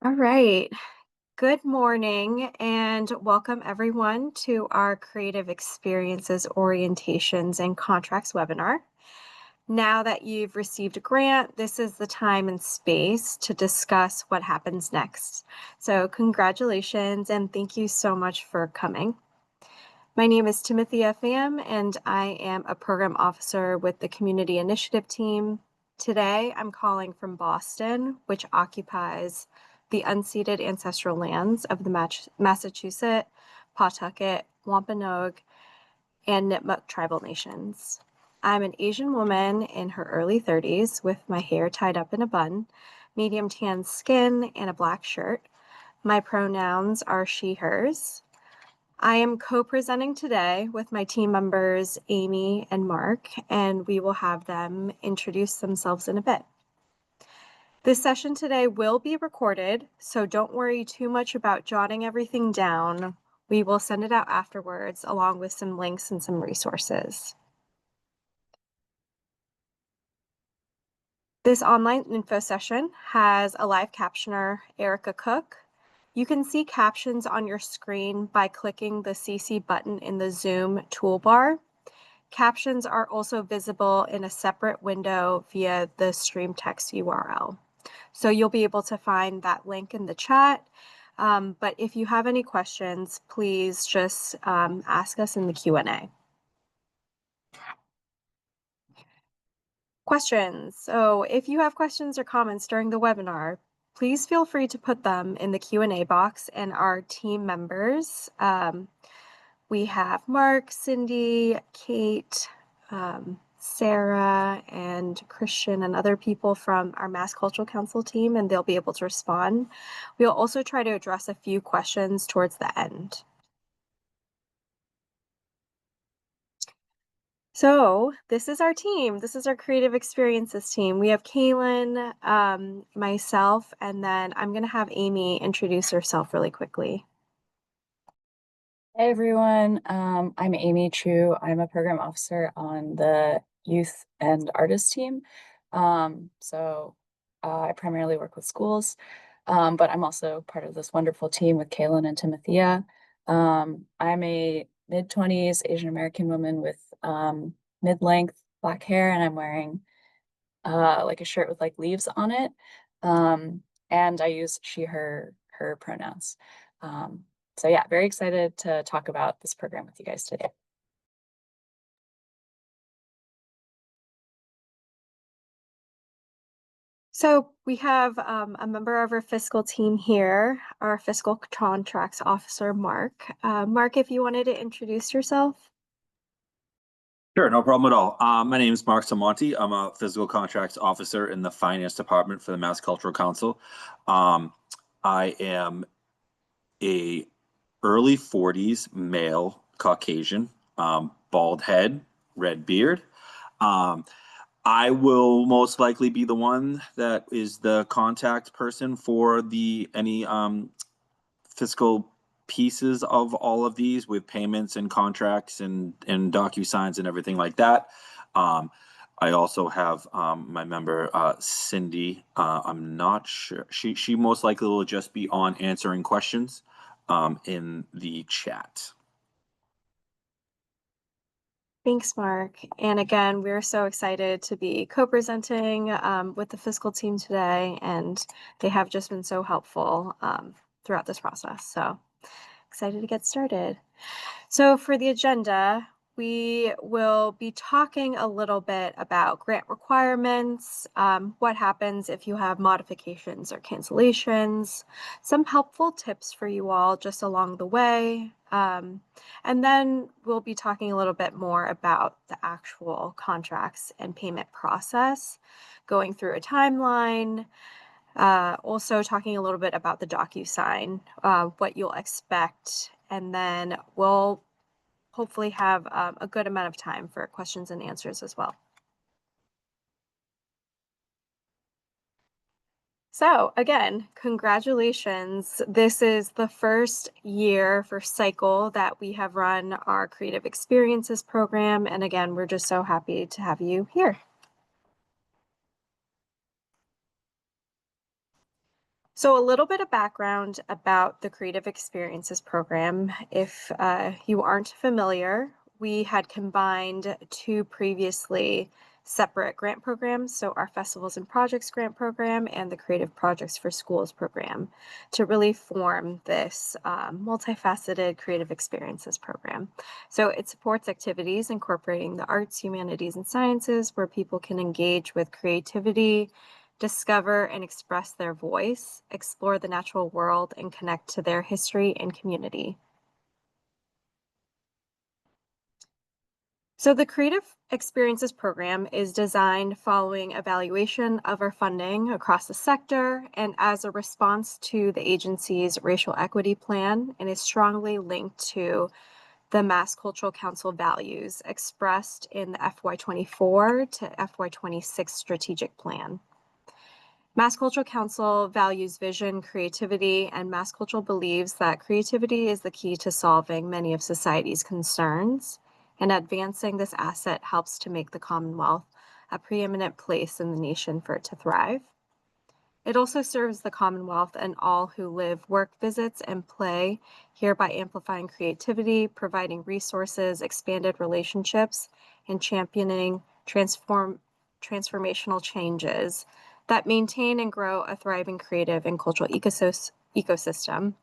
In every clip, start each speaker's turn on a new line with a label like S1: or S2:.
S1: All right. Good morning and welcome everyone to our Creative Experiences Orientations and Contracts webinar. Now that you've received a grant, this is the time and space to discuss what happens next. So congratulations and thank you so much for coming. My name is Timothea Pham and I am a program officer with the Community Initiative team. Today, I'm calling from Boston, which occupies the unceded ancestral lands of the Massachusetts, Pawtucket, Wampanoag, and Nipmuc tribal nations. I'm an Asian woman in her early 30s with my hair tied up in a bun, medium tan skin, and a black shirt. My pronouns are she, hers. I am co-presenting today with my team members, Amy and Mark, and we will have them introduce themselves in a bit. This session today will be recorded, so don't worry too much about jotting everything down. We will send it out afterwards, along with some links and some resources. This online info session has a live captioner, Erica Cook. You can see captions on your screen by clicking the CC button in the Zoom toolbar. Captions are also visible in a separate window via the stream text URL. So you'll be able to find that link in the chat. But if you have any questions, please just ask us in the Q&A. Questions. So if you have questions or comments during the webinar, please feel free to put them in the Q&A box, and our team members, we have Mark, Cindy, Kate, Sarah, and Christian, and other people from our Mass Cultural Council team, and they'll be able to respond. We'll also try to address a few questions towards the end. So this is our team. This is our Creative Experiences team. We have Kaylin, myself, and then I'm going to have Amy introduce herself really quickly.
S2: Hey everyone, I'm Amy Chu. I'm a program officer on the youth and artist team. I primarily work with schools, but I'm also part of this wonderful team with Kaylin and Timothea. I'm a mid-20s Asian American woman with mid-length black hair, and I'm wearing like a shirt with like leaves on it. And I use she, her pronouns. So yeah, very excited to talk about this program with you guys today.
S1: So we have a member of our fiscal team here, our fiscal contracts officer, Mark. Mark, if you wanted to introduce yourself.
S3: Sure, no problem at all. My name is Mark Samonti. I'm a physical contracts officer in the finance department for the Mass Cultural Council. I am a early 40s male Caucasian, bald head, red beard. I will most likely be the one that is the contact person for any fiscal pieces of all of these with payments and contracts and DocuSigns and everything like that. I also have my member Cindy. I'm not sure. She most likely will just be on answering questions in the chat.
S1: Thanks, Mark. And again, we're so excited to be co-presenting with the fiscal team today, and they have just been so helpful throughout this process. So excited to get started. So for the agenda, we will be talking a little bit about grant requirements, what happens if you have modifications or cancellations, some helpful tips for you all just along the way. And then we'll be talking a little bit more about the actual contracts and payment process, going through a timeline, also talking a little bit about the DocuSign, what you'll expect, and then we'll hopefully have a good amount of time for questions and answers as well. So again, congratulations. This is the first cycle that we have run our Creative Experiences program. And again, we're just so happy to have you here. So, a little bit of background about the Creative Experiences program. If you aren't familiar, we had combined two previously separate grant programs. So, our Festivals and Projects grant program and the Creative Projects for Schools program to really form this multifaceted Creative Experiences program. So, it supports activities incorporating the arts, humanities, and sciences where people can engage with creativity, discover and express their voice, explore the natural world, and connect to their history and community. So, the Creative Experiences program is designed following evaluation of our funding across the sector and as a response to the agency's racial equity plan and is strongly linked to the Mass Cultural Council values expressed in the FY24 to FY26 strategic plan. Mass Cultural Council values vision, creativity, and Mass Cultural believes that creativity is the key to solving many of society's concerns, and advancing this asset helps to make the Commonwealth a preeminent place in the nation for it to thrive. It also serves the Commonwealth and all who live, work, visits, and play here by amplifying creativity, providing resources, expanded relationships, and championing transformational changes that maintain and grow a thriving creative and cultural ecosystem.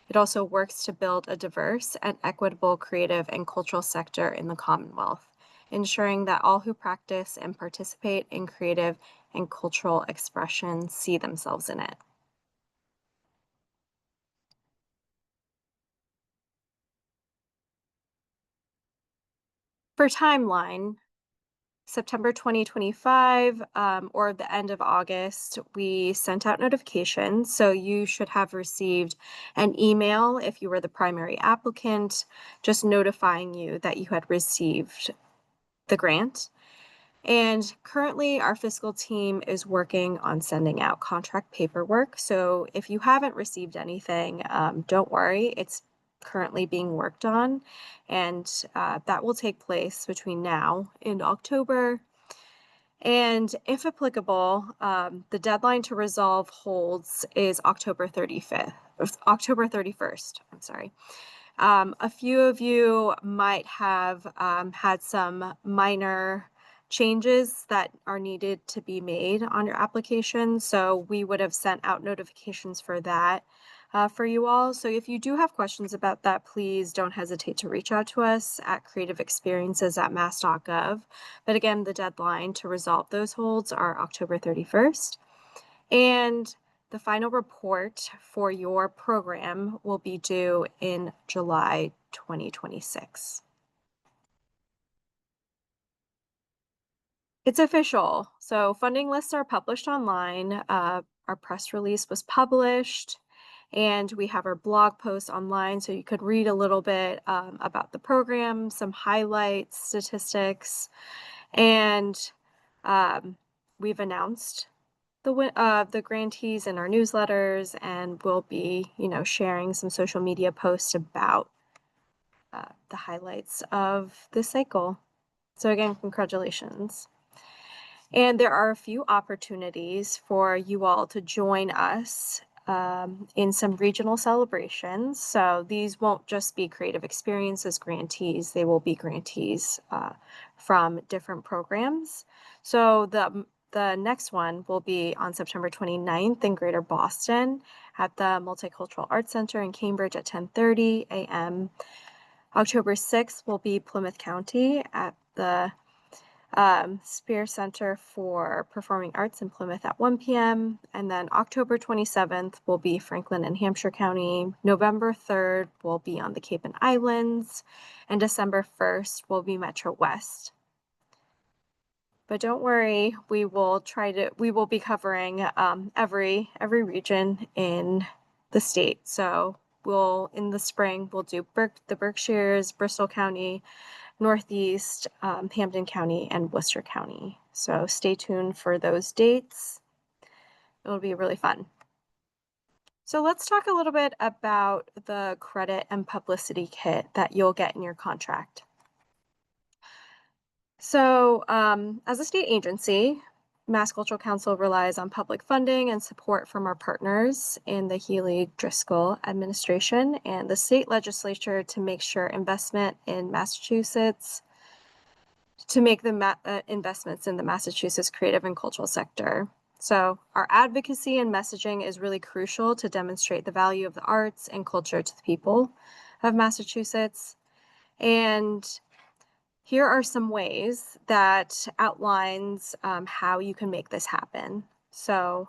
S1: It also works to build a diverse and equitable creative and cultural sector in the Commonwealth, ensuring that all who practice and participate in creative and cultural expression see themselves in it. For timeline, September 2025 or the end of August, we sent out notifications. So you should have received an email if you were the primary applicant, just notifying you that you had received the grant. And currently, our fiscal team is working on sending out contract paperwork. So if you haven't received anything, don't worry, it's currently being worked on. And that will take place between now and October. And if applicable, the deadline to resolve holds is October 35th, October 31st. I'm sorry. A few of you might have had some minor changes that are needed to be made on your application. So we would have sent out notifications for that for you all. So if you do have questions about that, please don't hesitate to reach out to us at creativeexperiences@mass.gov. But again, the deadline to resolve those holds are October 31st. And the final report for your program will be due in July 2026. It's official. So funding lists are published online. Our press release was published, and we have our blog post online. So you could read a little bit about the program, some highlights, statistics, and we've announced the grantees in our newsletters, and we'll be, sharing some social media posts about the highlights of the cycle. So again, congratulations. And there are a few opportunities for you all to join us in some regional celebrations. So these won't just be Creative Experiences grantees, they will be grantees from different programs. So the next one will be on September 29th in Greater Boston at the Multicultural Arts Center in Cambridge at 10:30 a.m. October 6th will be Plymouth County at the Spear Center for Performing Arts in Plymouth at 1 p.m. And then October 27th will be Franklin and Hampshire County. November 3rd will be on the Cape and Islands. And December 1st will be Metro West. But don't worry, we will be covering every region in the state. So in the spring, we'll do the Berkshires, Bristol County, Northeast, Hampden County, and Worcester County. So stay tuned for those dates. It'll be really fun. So let's talk a little bit about the credit and publicity kit that you'll get in your contract. So as a state agency, Mass Cultural Council relies on public funding and support from our partners in the Healy-Driscoll administration and the state legislature to make sure investment in Massachusetts to make the investments in the Massachusetts creative and cultural sector. So our advocacy and messaging is really crucial to demonstrate the value of the arts and culture to the people of Massachusetts. And here are some ways that outlines how you can make this happen. So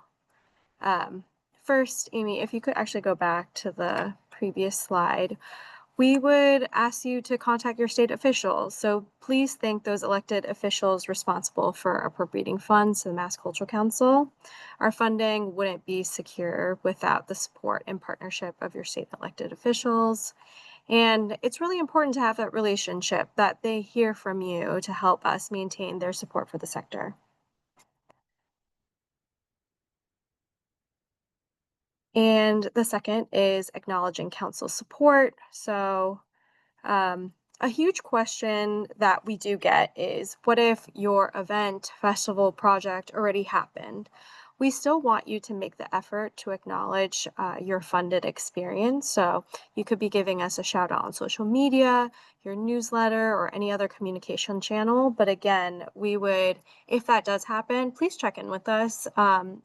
S1: first, Amy, if you could actually go back to the previous slide, we would ask you to contact your state officials. So please thank those elected officials responsible for appropriating funds to the Mass Cultural Council. Our funding wouldn't be secure without the support and partnership of your state elected officials. And it's really important to have that relationship that they hear from you to help us maintain their support for the sector. And the second is acknowledging council support. So a huge question that we do get is, what if your event, festival, project already happened? We still want you to make the effort to acknowledge your funded experience. So you could be giving us a shout out on social media, your newsletter, or any other communication channel. But again, we would, if that does happen, please check in with us.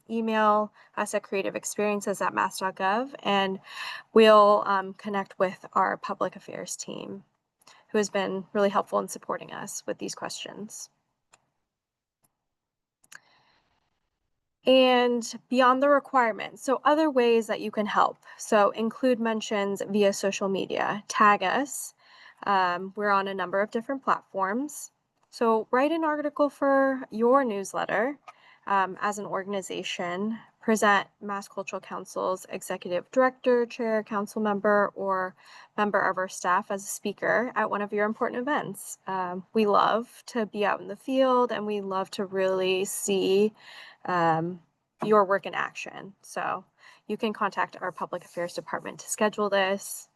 S1: Email us at creativeexperiences@mass.gov, and we'll connect with our public affairs team, who has been really helpful in supporting us with these questions. And beyond the requirements, so other ways that you can help. So include mentions via social media, tag us. We're on a number of different platforms. So write an article for your newsletter as an organization, present Mass Cultural Council's executive director, chair, council member, or member of our staff as a speaker at one of your important events. We love to be out in the field, and we love to really see your work in action. So you can contact our public affairs department to schedule this.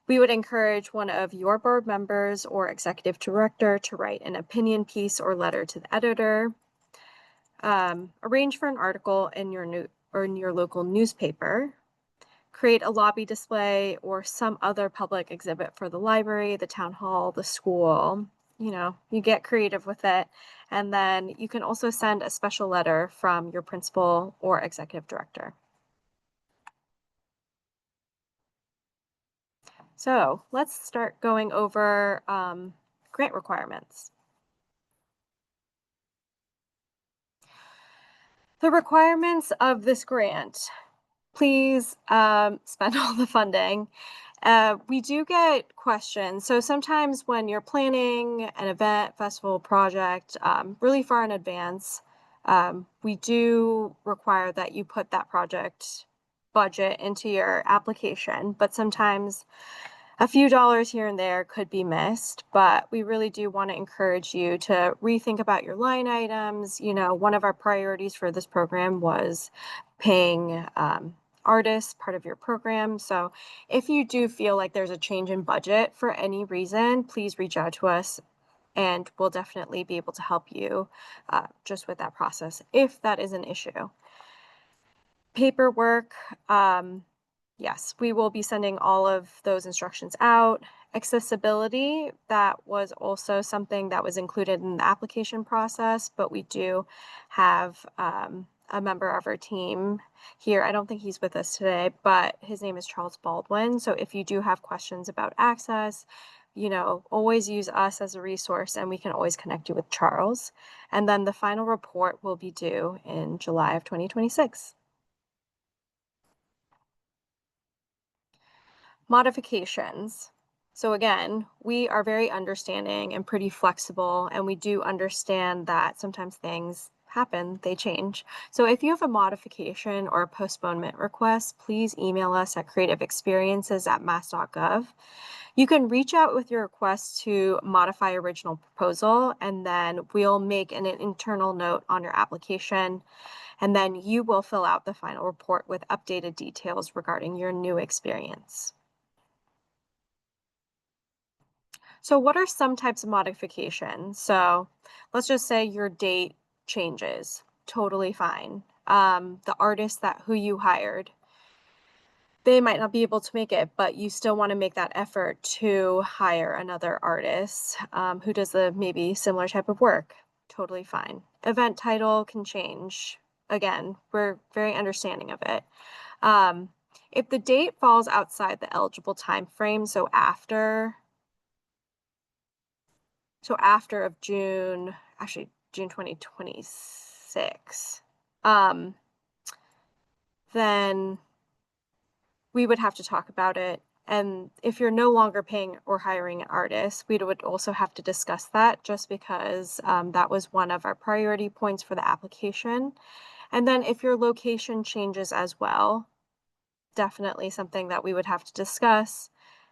S1: We would encourage one of your board members or executive director to write an opinion piece or letter to the editor. Arrange for an article in your local newspaper. Create a lobby display or some other public exhibit for the library, the town hall, the school. You get creative with it. And then you can also send a special letter from your principal or executive director. So let's start going over grant requirements. The requirements of this grant: please spend all the funding. We do get questions. So sometimes when you're planning an event, festival, project really far in advance, we do require that you put that project budget into your application, but sometimes a few dollars here and there could be missed, but we really do want to encourage you to rethink about your line items. One of our priorities for this program was paying artists part of your program. So if you do feel like there's a change in budget for any reason, please reach out to us, and we'll definitely be able to help you just with that process if that is an issue. Paperwork, yes, we will be sending all of those instructions out. Accessibility, that was also something that was included in the application process, but we do have a member of our team here. I don't think he's with us today, but his name is Charles Baldwin. So if you do have questions about access, always use us as a resource, and we can always connect you with Charles. And then the final report will be due in July of 2026. Modifications. So again, we are very understanding and pretty flexible, and we do understand that sometimes things happen, they change. So if you have a modification or a postponement request, please email us at creativeexperiences@mass.gov. You can reach out with your request to modify original proposal, and then we'll make an internal note on your application, and then you will fill out the final report with updated details regarding your new experience. So what are some types of modifications? So let's just say your date changes. totally fine. The artist who you hired, they might not be able to make it, but you still want to make that effort to hire another artist who does a maybe similar type of work. Totally fine. Event title can change. Again, we're very understanding of it. Um, if the date falls outside the eligible time frame, so after of June, actually June 2026, then we would have to talk about it. And if you're no longer paying or hiring an artist, we would also have to discuss that just because that was one of our priority points for the application. And then if your location changes as well, definitely something that we would have to discuss.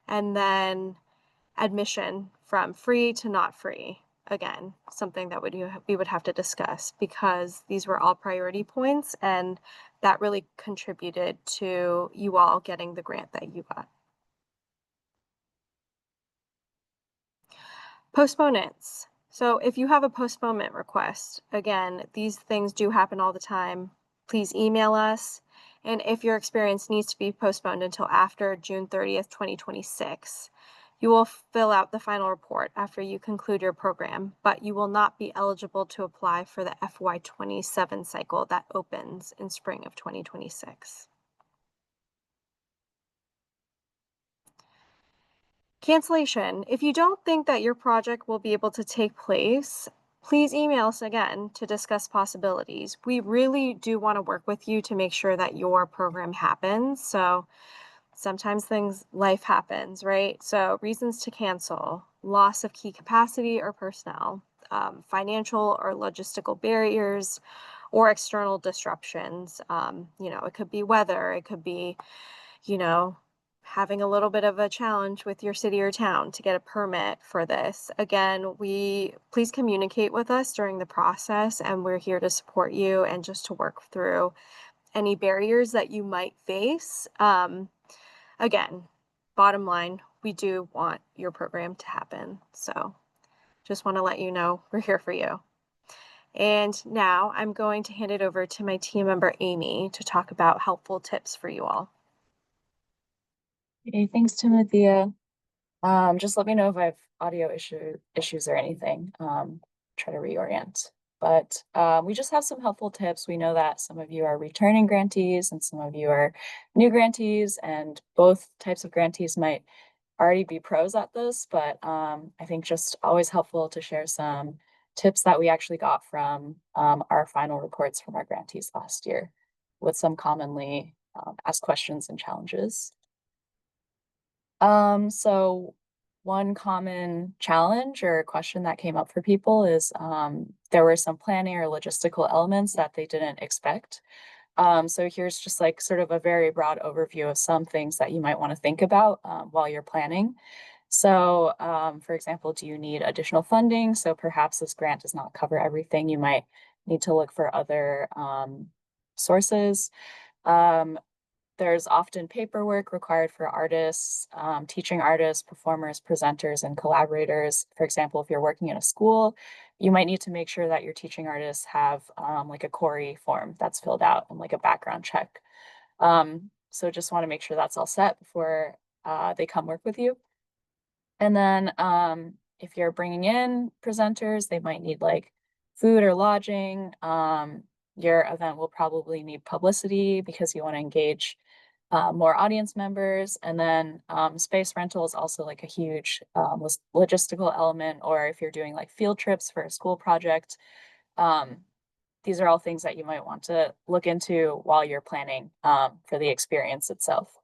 S1: And then admission from free to not free. Again, something that we would have to discuss because these were all priority points and that really contributed to you all getting the grant that you got. Postponements. So if you have a postponement request, again, these things do happen all the time. Please email us. And if your experience needs to be postponed until after June 30th, 2026, you will fill out the final report after you conclude your program, but you will not be eligible to apply for the FY27 cycle that opens in spring of 2026. Cancellation. If you don't think that your project will be able to take place, please email us again to discuss possibilities. We really do want to work with you to make sure that your program happens. So sometimes life happens, right? So reasons to cancel: loss of key capacity or personnel, financial or logistical barriers, or external disruptions. It could be weather, it could be, you know, having a little bit of a challenge with your city or town to get a permit for this. Again, please communicate with us during the process, and we're here to support you and just to work through any barriers that you might face. Again, bottom line, we do want your program to happen. So just want to let you know we're here for you. And now I'm going to hand it over to my team member, Amy, to talk about helpful tips for you all.
S2: Okay, thanks, Timothea. Just let me know if I have audio issues or anything. Try to reorient. But we just have some helpful tips. We know that some of you are returning grantees and some of you are new grantees, and both types of grantees might already be pros at this, but I think just always helpful to share some tips that we actually got from our final reports from our grantees last year with some commonly asked questions and challenges. So one common challenge or question that came up for people is there were some planning or logistical elements that they didn't expect. So here's just like sort of a very broad overview of some things that you might want to think about while you're planning. So, for example, do you need additional funding? So perhaps this grant does not cover everything. You might need to look for other sources. There's often paperwork required for artists, teaching artists, performers, presenters, and collaborators. For example, if you're working in a school, you might need to make sure that your teaching artists have like a query form that's filled out and like a background check. So just want to make sure that's all set before they come work with you. And then if you're bringing in presenters, they might need like food or lodging. Your event will probably need publicity because you want to engage more audience members. And then space rental is also like a huge logistical element, or if you're doing like field trips for a school project, these are all things that you might want to look into while you're planning for the experience itself.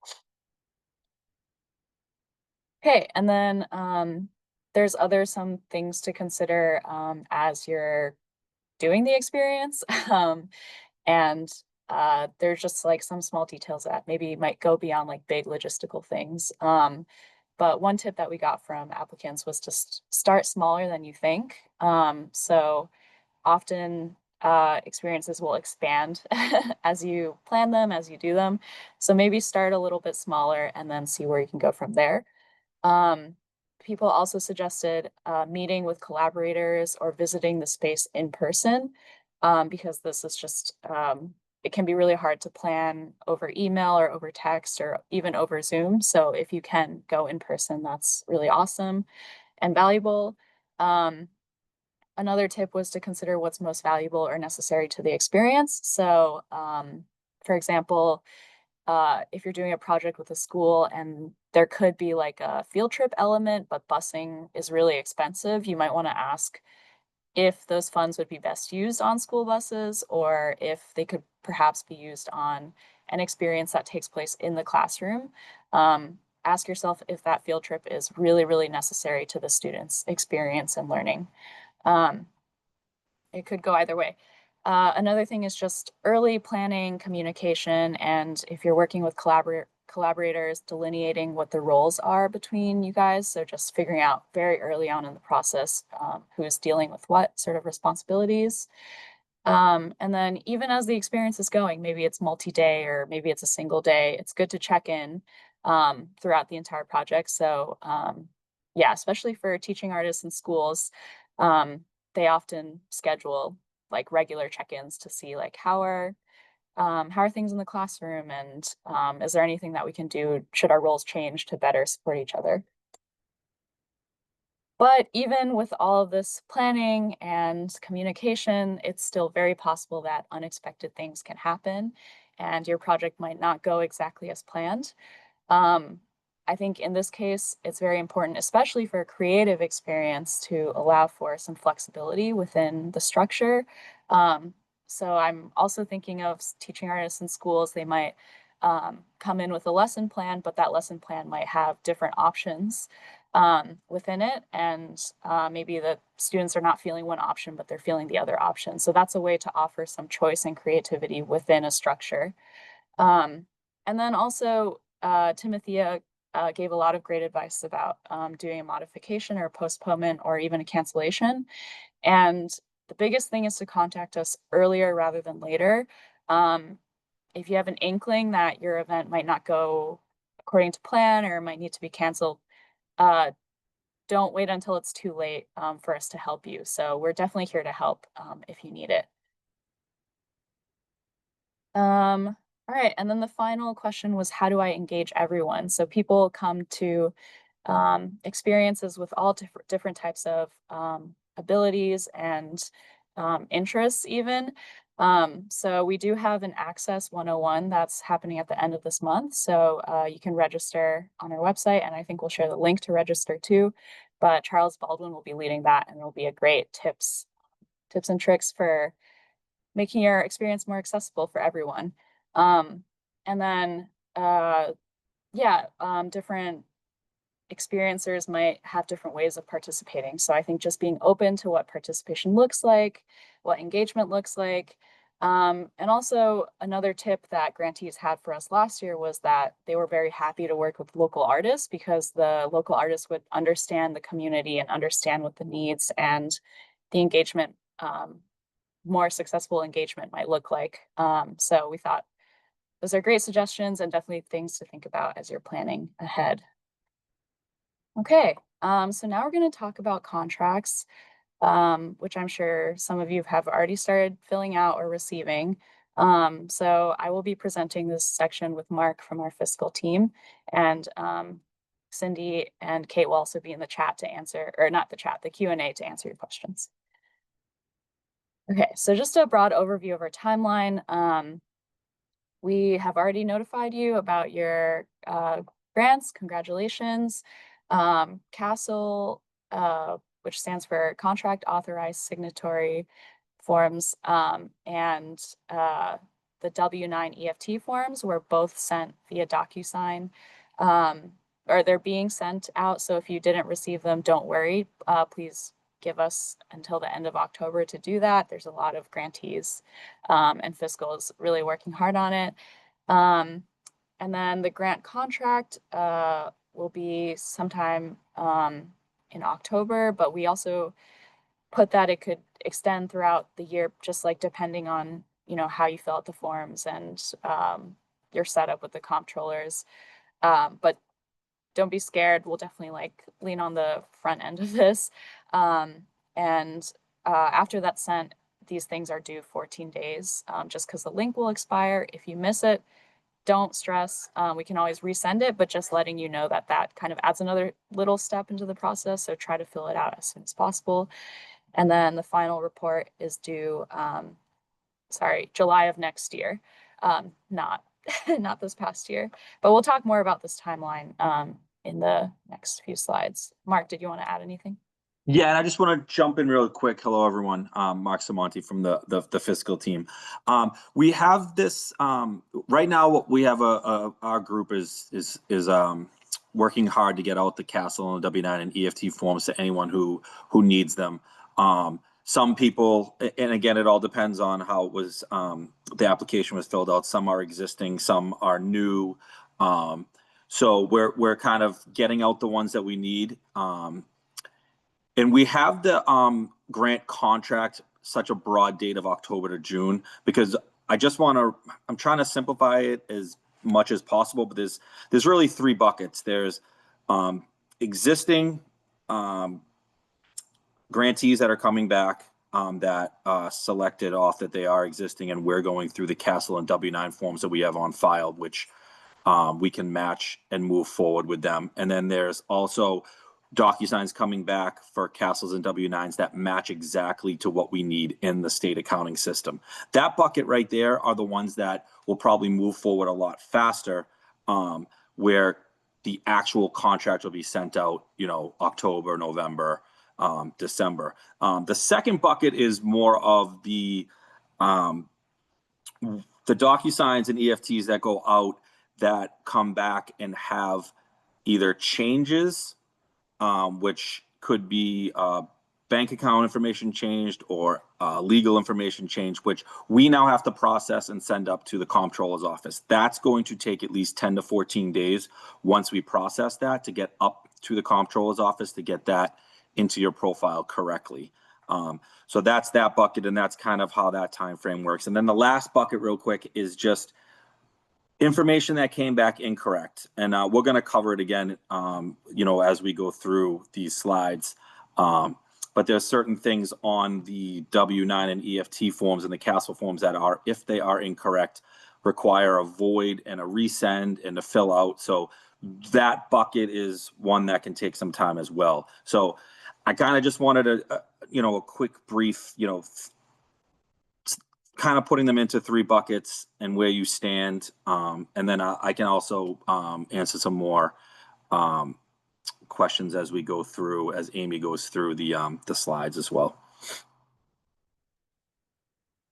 S2: Okay, and then there's some things to consider as you're doing the experience. And there's just like some small details that maybe might go beyond like big logistical things. But one tip that we got from applicants was to start smaller than you think. So often experiences will expand as you plan them, as you do them. So maybe start a little bit smaller and then see where you can go from there. People also suggested meeting with collaborators or visiting the space in person. because this is just, it can be really hard to plan over email or over text or even over Zoom. So if you can go in person, that's really awesome and valuable. Um, Another tip was to consider what's most valuable or necessary to the experience. So, for example, if you're doing a project with a school and there could be like a field trip element, but busing is really expensive, you might want to ask if those funds would be best used on school buses or if they could perhaps be used on an experience that takes place in the classroom. Ask yourself if that field trip is really, really necessary to the students' experience and learning. Um, it could go either way. Another thing is just early planning, communication, and if you're working with collaborators, delineating what the roles are between you guys. So just figuring out very early on in the process who's dealing with what sort of responsibilities. And then even as the experience is going, maybe it's multi-day or maybe it's a single day, it's good to check in throughout the entire project. So yeah, especially for teaching artists in schools, um, they often schedule like regular check-ins to see like how are things in the classroom and is there anything that we can do should our roles change to better support each other. But even with all of this planning and communication, it's still very possible that unexpected things can happen and your project might not go exactly as planned. Um, I think in this case, it's very important, especially for a creative experience, to allow for some flexibility within the structure. Um, so I'm also thinking of teaching artists in schools. They might come in with a lesson plan, but that lesson plan might have different options within it. And maybe the students are not feeling one option, but they're feeling the other option. So that's a way to offer some choice and creativity within a structure. Um, and then also, Timothea gave a lot of great advice about doing a modification or a postponement or even a cancellation. And the biggest thing is to contact us earlier rather than later. Um, if you have an inkling that your event might not go according to plan or might need to be canceled, uh, don't wait until it's too late for us to help you. So we're definitely here to help if you need it. All right, and then the final question was how do I engage everyone? So people come to experiences with all different types of abilities and interests even. So we do have an Access 101 that's happening at the end of this month. So you can register on our website, and I think we'll share the link to register too. But Charles Baldwin will be leading that, and it'll be a great tips and tricks for making your experience more accessible for everyone. Um, and then, yeah, different experiencers might have different ways of participating. So I think just being open to what participation looks like, what engagement looks like. And also another tip that grantees had for us last year was that they were very happy to work with local artists because the local artists would understand the community and understand what the needs and the engagement more successful engagement might look like. So we thought those are great suggestions and definitely things to think about as you're planning ahead. Okay, so now we're going to talk about contracts, which I'm sure some of you have already started filling out or receiving. So I will be presenting this section with Mark from our fiscal team, and Cindy and Kate will also be in the chat to answer, or not the chat, the Q&A to answer your questions. Okay, so just a broad overview of our timeline. We have already notified you about your grants. Congratulations. CAStle, which stands for Contract Authorized Signatory Forms, and the W-9 EFT forms were both sent via DocuSign, or they're being sent out. So if you didn't receive them, don't worry. Please give us until the end of October to do that. There's a lot of grantees and fiscal is really working hard on it. And then the grant contract will be sometime in October, but we also put that it could extend throughout the year, just like depending on, how you fill out the forms and your setup with the comptrollers. But don't be scared. We'll definitely like lean on the front end of this. And after that's sent, these things are due 14 days, just because the link will expire. If you miss it, don't stress. We can always resend it, but just letting you know that that kind of adds another little step into the process. So try to fill it out as soon as possible. And then the final report is due, July of next year, not not this past year. But we'll talk more about this timeline in the next few slides. Mark, did you want to add anything?
S3: Yeah, and I just want to jump in real quick. Hello, everyone. Mark Samonti from the fiscal team. We have this right now. What we have our group is working hard to get out the CASEL and the W-9 and EFT forms to anyone who needs them. Some people, and again, it all depends on how it was the application was filled out. Some are existing, some are new. So we're kind of getting out the ones that we need. And we have the grant contract such a broad date of October to June because I'm trying to simplify it as much as possible, but there's really three buckets. There's existing grantees that are coming back that selected off that they are existing, and we're going through the CASEL and W-9 forms that we have on file, which we can match and move forward with them. And then there's also DocuSigns coming back for CASELs and W-9s that match exactly to what we need in the state accounting system. That bucket right there are the ones that will probably move forward a lot faster, where the actual contract will be sent out, October, November, December. The second bucket is more of the DocuSigns and EFTs that go out that come back and have either changes, which could be bank account information changed or legal information changed, which we now have to process and send up to the comptroller's office. That's going to take at least 10 to 14 days once we process that to get up to the comptroller's office to get that into your profile correctly. So that's that bucket, and that's kind of how that time frame works. And then the last bucket real quick is just information that came back incorrect. And we're going to cover it again, as we go through these slides. But there's certain things on the W-9 and EFT forms and the CASEL forms that are, if they are incorrect, require a void and a resend and a fill out. So that bucket is one that can take some time as well. So I kind of just wanted a quick brief, kind of putting them into three buckets and where you stand. And then I can also answer some more questions as we go through, as Amy goes through the slides as well.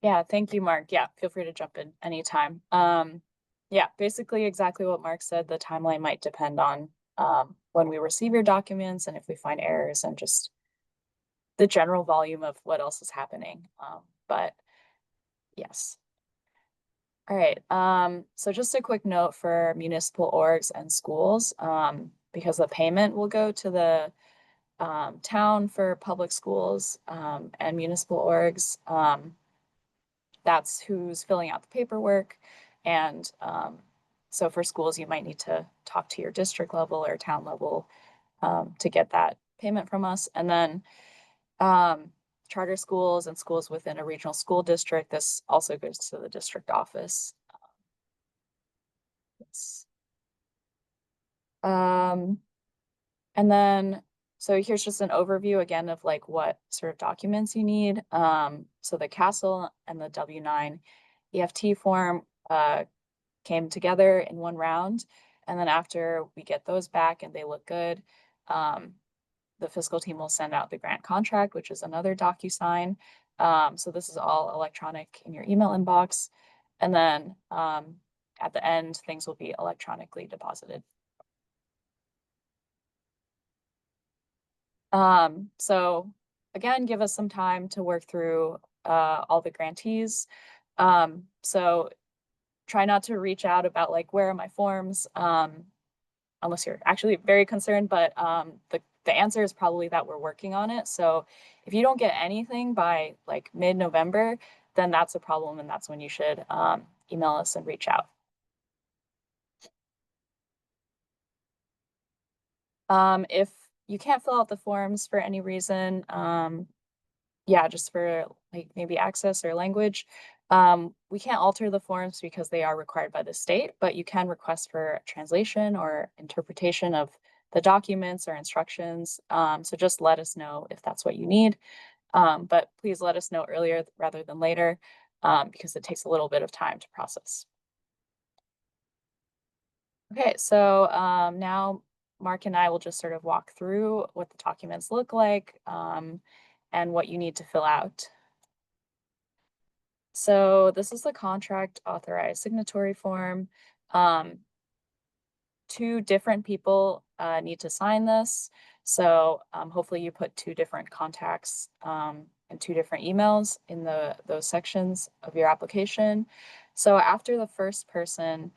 S2: Yeah, thank you, Mark. Yeah, feel free to jump in anytime. Yeah, basically exactly what Mark said. The timeline might depend on when we receive your documents and if we find errors and just the general volume of what else is happening. But yes. All right. So just a quick note for municipal orgs and schools, because the payment will go to the town for public schools and municipal orgs. That's who's filling out the paperwork. And so for schools, you might need to talk to your district level or town level to get that payment from us. And then charter schools and schools within a regional school district, this also goes to the district office. And then, so here's just an overview again of like what sort of documents you need. So the CASEL and the W-9 EFT form came together in one round. And then after we get those back and they look good, the fiscal team will send out the grant contract, which is another DocuSign. So this is all electronic in your email inbox. And then at the end, things will be electronically deposited. So again, give us some time to work through all the grantees. So try not to reach out about like, where are my forms? Unless you're actually very concerned, but the answer is probably that we're working on it. So if you don't get anything by like mid-November, then that's a problem, and that's when you should email us and reach out. If you can't fill out the forms for any reason, yeah, just for like maybe access or language. We can't alter the forms because they are required by the state, but you can request for translation or interpretation of the documents or instructions. So just let us know if that's what you need. But please let us know earlier rather than later, because it takes a little bit of time to process. Okay, so now Mark and I will just sort of walk through what the documents look like, and what you need to fill out. So this is the contract authorized signatory form. Um, Two different people need to sign this. So hopefully you put two different contacts and two different emails in those sections of your application. So after the first person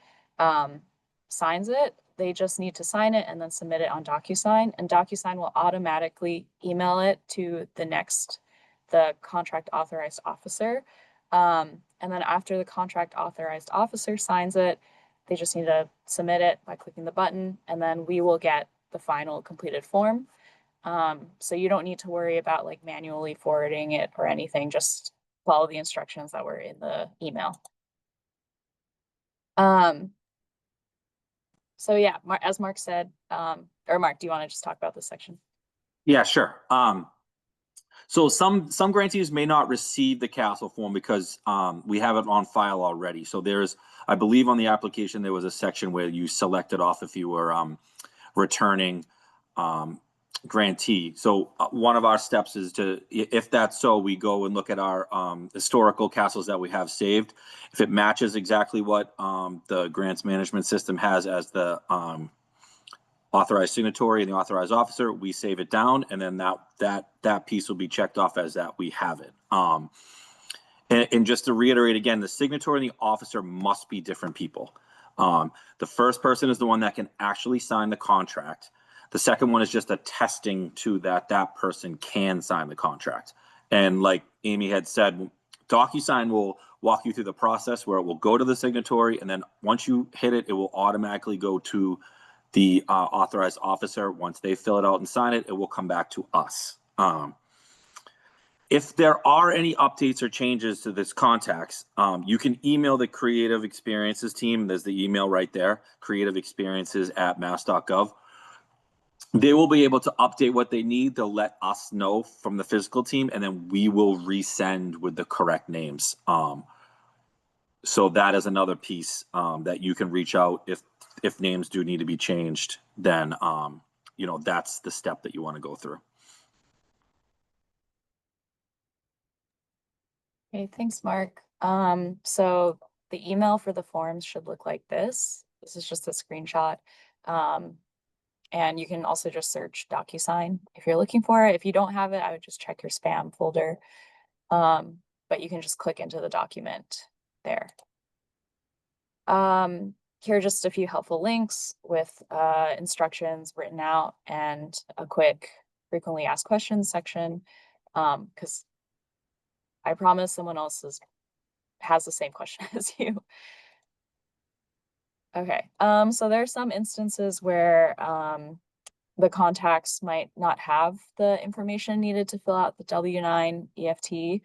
S2: signs it, they just need to sign it and then submit it on DocuSign, and DocuSign will automatically email it to the contract authorized officer. And then after the contract authorized officer signs it, they just need to submit it by clicking the button, and then we will get the final completed form. So you don't need to worry about like manually forwarding it or anything. Just follow the instructions that were in the email. So yeah, as Mark said, or Mark, do you want to just talk about this section?
S3: Yeah, sure. So some grantees may not receive the CASEL form because we have it on file already. So there's, I believe on the application, there was a section where you selected off if you were returning grantee. So one of our steps is to, if that's so, we go and look at our historical CASELs that we have saved. If it matches exactly what the grants management system has as the authorized signatory and the authorized officer, we save it down, and then that piece will be checked off as that we have it. And just to reiterate again, the signatory and the officer must be different people. The first person is the one that can actually sign the contract. The second one is just attesting to that person can sign the contract. And like Amy had said, DocuSign will walk you through the process where it will go to the signatory, and then once you hit it, it will automatically go to the authorized officer. Once they fill it out and sign it, it will come back to us. If there are any updates or changes to this contacts, you can email the Creative Experiences team. There's the email right there, creativeexperiences@mass.gov. They will be able to update what they need. They'll let us know from the physical team, and then we will resend with the correct names. So that is another piece that you can reach out if names do need to be changed. Then that's the step that you want to go through.
S2: Okay, thanks, Mark. So the email for the forms should look like this. This is just a screenshot. And you can also just search DocuSign if you're looking for it. If you don't have it, I would just check your spam folder. But you can just click into the document there. Here are just a few helpful links with instructions written out and a quick frequently asked questions section, because I promise someone else has the same question as you. Okay, so there are some instances where the contacts might not have the information needed to fill out the W-9 EFT.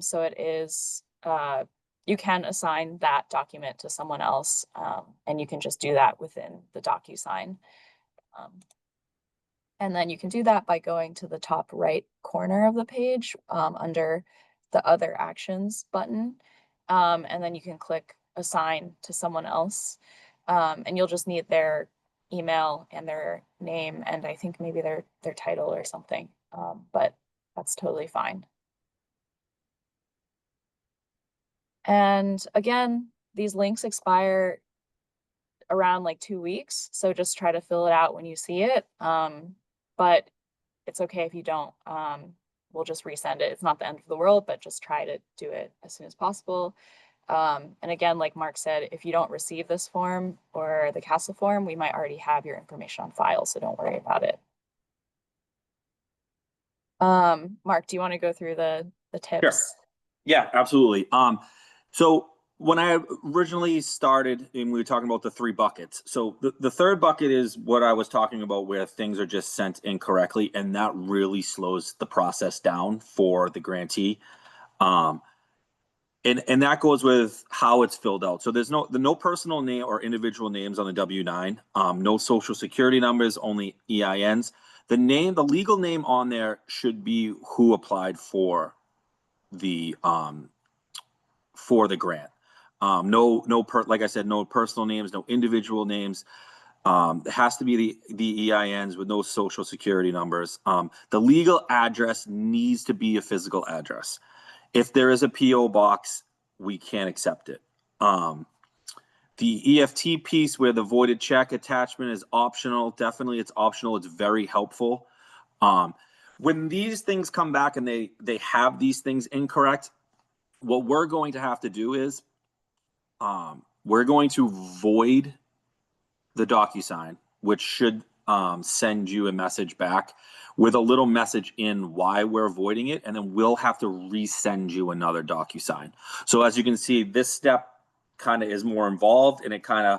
S2: So it is, you can assign that document to someone else, and you can just do that within the DocuSign. And then you can do that by going to the top right corner of the page under the Other Actions button. And then you can click Assign to someone else. And you'll just need their email and their name, and I think maybe their title or something. But that's totally fine. And again, these links expire around like 2 weeks. So just try to fill it out when you see it. But it's okay if you don't. We'll just resend it. It's not the end of the world, but just try to do it as soon as possible. And again, like Mark said, if you don't receive this form or the CASEL form, we might already have your information on file, so don't worry about it. Mark, do you want to go through the tips?
S3: Sure. Yeah, absolutely. So when I originally started and we were talking about the 3 buckets, so the third bucket is what I was talking about, where things are just sent incorrectly, and that really slows the process down for the grantee. Um, and that goes with how it's filled out. So there's no personal name or individual names on the W-9. No social security numbers, only EINs. The legal name on there should be who applied for the grant. Like I said, no personal names, no individual names. It has to be the EINs with no social security numbers. The legal address needs to be a physical address. If there is a PO box, we can't accept it. The EFT piece where the voided check attachment is optional. Definitely, it's optional. It's very helpful. When these things come back and they have these things incorrect, what we're going to have to do is we're going to void the DocuSign, which should send you a message back with a little message in why we're voiding it, and then we'll have to resend you another DocuSign. So as you can see, this step kind of is more involved, and it kind of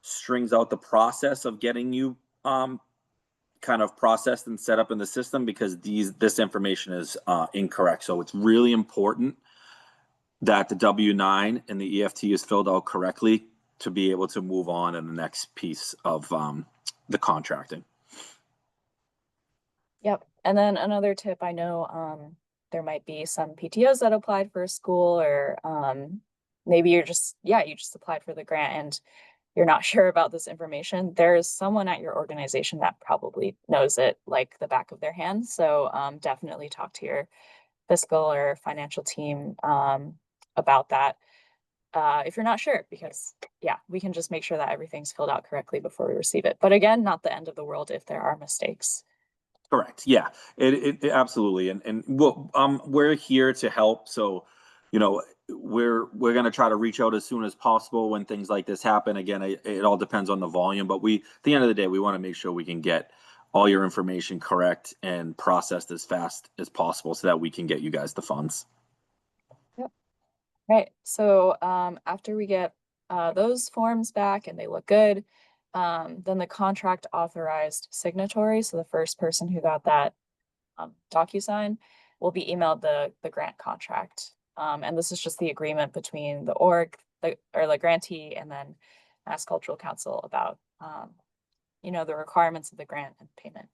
S3: strings out the process of getting you kind of processed and set up in the system, because this information is incorrect. So it's really important that the W-9 and the EFT is filled out correctly to be able to move on in the next piece of the contracting.
S2: Yep. And then another tip, I know there might be some PTOs that applied for a school, or maybe you just applied for the grant and you're not sure about this information. There's someone at your organization that probably knows it like the back of their hand. So definitely talk to your fiscal or financial team about that if you're not sure, because we can just make sure that everything's filled out correctly before we receive it. But again, not the end of the world if there are mistakes.
S3: Correct. Yeah, it absolutely. And we're here to help. So, we're going to try to reach out as soon as possible when things like this happen. Again, it all depends on the volume, but at the end of the day, we want to make sure we can get all your information correct and processed as fast as possible so that we can get you guys the funds.
S2: Yep. Right. So after we get those forms back and they look good, then the contract authorized signatory, so the first person who got that DocuSign, will be emailed the grant contract. And this is just the agreement between the org, the grantee, and then Mass Cultural Council about the requirements of the grant and payment.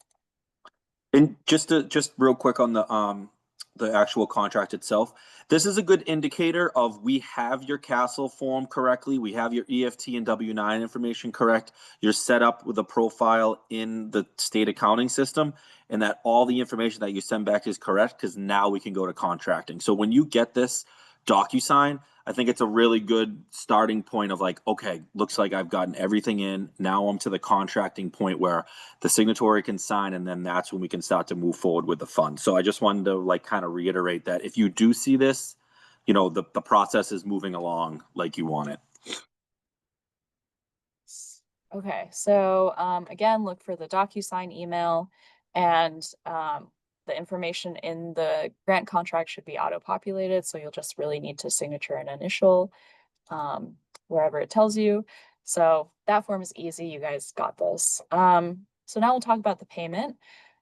S3: And just real quick on the actual contract itself, this is a good indicator of we have your castle form correctly, we have your EFT and W-9 information correct, you're set up with a profile in the state accounting system, and that all the information that you send back is correct, because now we can go to contracting. So when you get this DocuSign, I think it's a really good starting point of like, okay, looks like I've gotten everything in. Now I'm to the contracting point where the signatory can sign, and then that's when we can start to move forward with the fund. So I just wanted to kind of reiterate that if you do see this, the process is moving along like you want it.
S2: Okay, so again, look for the DocuSign email, and the information in the grant contract should be auto-populated, so you'll just really need to signature an initial wherever it tells you. So that form is easy. You guys got this. So now we'll talk about the payment.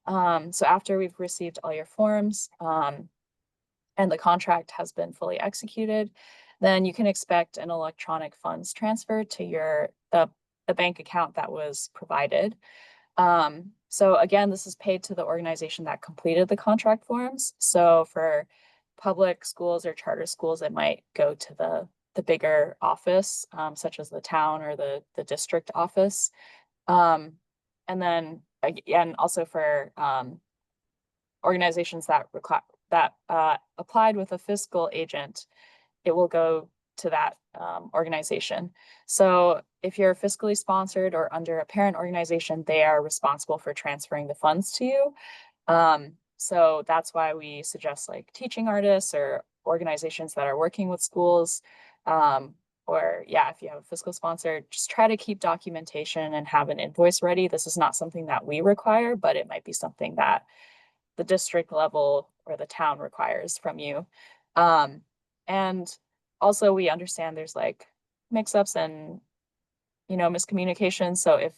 S2: So after we've received all your forms and the contract has been fully executed, then you can expect an electronic funds transfer to the bank account that was provided. So again, this is paid to the organization that completed the contract forms. So for public schools or charter schools, it might go to the bigger office, such as the town or the district office. And then again, also for organizations that applied with a fiscal agent, it will go to that organization. So if you're fiscally sponsored or under a parent organization, they are responsible for transferring the funds to you. So that's why we suggest like teaching artists or organizations that are working with schools, or if you have a fiscal sponsor, just try to keep documentation and have an invoice ready. This is not something that we require, but it might be something that the district level or the town requires from you. And also we understand there's like mix-ups and miscommunication. So if